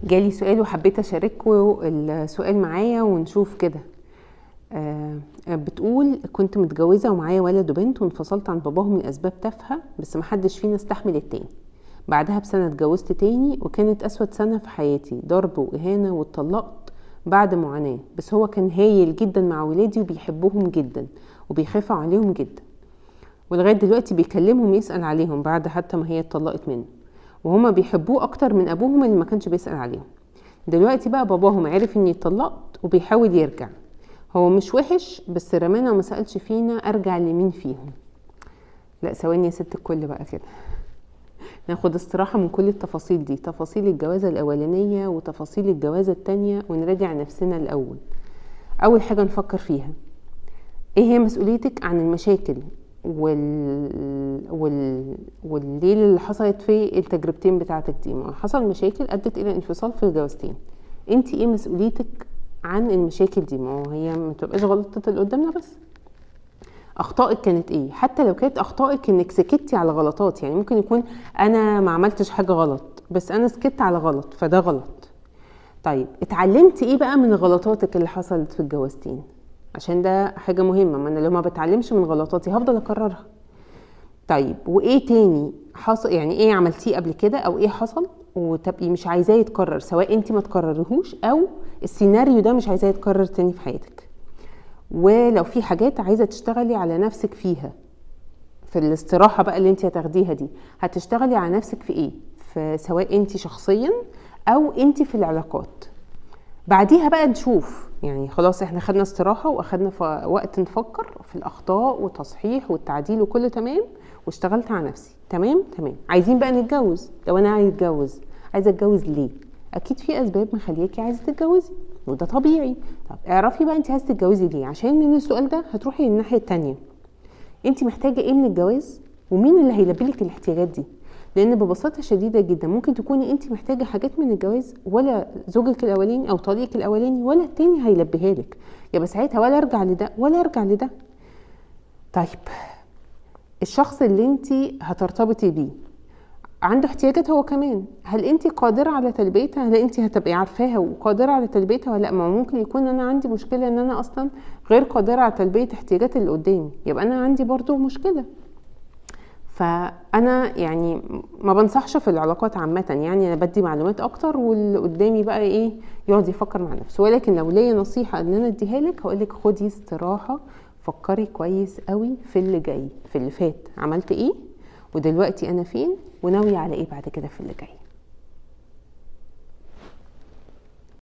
جالي سؤال وحبيت اشاركه السؤال معايا ونشوف كده. بتقول كنت متجوزة ومعايا ولد وبنت وانفصلت عن باباهم لأسباب تافهة، بس محدش فينا استحمل التاني. بعدها بسنة اتجوزت تاني وكانت أسود سنة في حياتي، ضرب وإهانة واتطلقت بعد معاناة. بس هو كان هايل جدا مع ولادي وبيحبهم جدا وبيخاف عليهم جدا، ولغاية دلوقتي بيكلمهم يسأل عليهم بعد حتى ما هي اتطلقت منه، وهما بيحبوه أكتر من أبوهم اللي ما كانش بيسأل عليهم. دلوقتي بقى باباهم عرف اني اتطلقت وبيحاول يرجع. هو مش وحش بس رمانا وما سألش فينا ارجع لمين فيهم. لا ثواني يا ست الكل بقى كده، ناخد استراحة من كل التفاصيل دي، تفاصيل الجوازة الأولانية وتفاصيل الجوازة التانية، ونراجع نفسنا الأول. أول حاجة نفكر فيها، ايه هي مسؤوليتك عن المشاكل والليل اللي حصلت في التجربتين بتاعتك دي؟ ما حصل مشاكل ادت الى انفصال في الجوازتين، انت ايه مسؤوليتك عن المشاكل دي؟ ما هي ما تبقاش غلطة اللي قدامنا بس. اخطائك كانت ايه؟ حتى لو كانت اخطائك انك سكتي على غلطات، يعني ممكن يكون انا ما عملتش حاجة غلط بس انا سكت على غلط فده غلط. طيب اتعلمتي ايه بقى من غلطاتك اللي حصلت في الجوازتين؟ عشان ده حاجة مهمة، ما انا لو ما بتعلمش من غلطاتي هفضل اكررها. طيب وايه تاني حصل؟ يعني ايه عملتيه قبل كده او ايه حصل وتبقي مش عايزاه يتكرر، سواء انت ما تكررهوش او السيناريو ده مش عايزاه يتكرر تاني في حياتك. ولو في حاجات عايزة تشتغلي على نفسك فيها في الاستراحة بقى اللي انت هتاخديها دي، هتشتغلي على نفسك في ايه؟ في سواء انت شخصيا او انت في العلاقات. بعديها بقى نشوف، يعني خلاص احنا خدنا استراحة واخدنا وقت نفكر في الاخطاء والتصحيح والتعديل وكله تمام، واشتغلت على نفسي تمام. عايزين بقى نتجوز. لو انا عايزة اتجوز ليه؟ اكيد في اسباب مخليكي عايزة تتجوزي وده طبيعي. طب اعرفي بقى انت عايزة تتجوزي ليه، عشان من السؤال ده هتروحي للناحية التانية، انت محتاجة ايه من الجواز ومين اللي هيلبيلك الاحتياجات دي. لان ببساطة شديدة جدا ممكن تكوني انت محتاجة حاجات من الجواز ولا زوجك الاولاني او طليقك الاولاني ولا التاني هيلبيها لك، يبقى ساعتها ولا ارجع لده ولا ارجع لده. طيب الشخص اللي انت هترتبطي بيه عنده احتياجات هو كمان، هل انت قادرة على تلبيتها؟ هل انت هتبقي عارفاها وقادرة على تلبيتها ولا لا؟ ما ممكن يكون انا عندي مشكلة ان انا اصلا غير قادرة على تلبية احتياجات اللي قدامي، يبقى انا عندي برضو مشكلة. فانا يعني ما بنصحش في العلاقات عامة، يعني انا بدي معلومات اكتر واللي قدامي بقى ايه يقعد يفكر مع نفسه. ولكن لو ليا نصيحة ان انا اديها لك هقولك خدي استراحة، فكري كويس قوي في اللي جاي، في اللي فات عملت ايه ودلوقتي انا فين وناوية على ايه بعد كده في اللي جاي.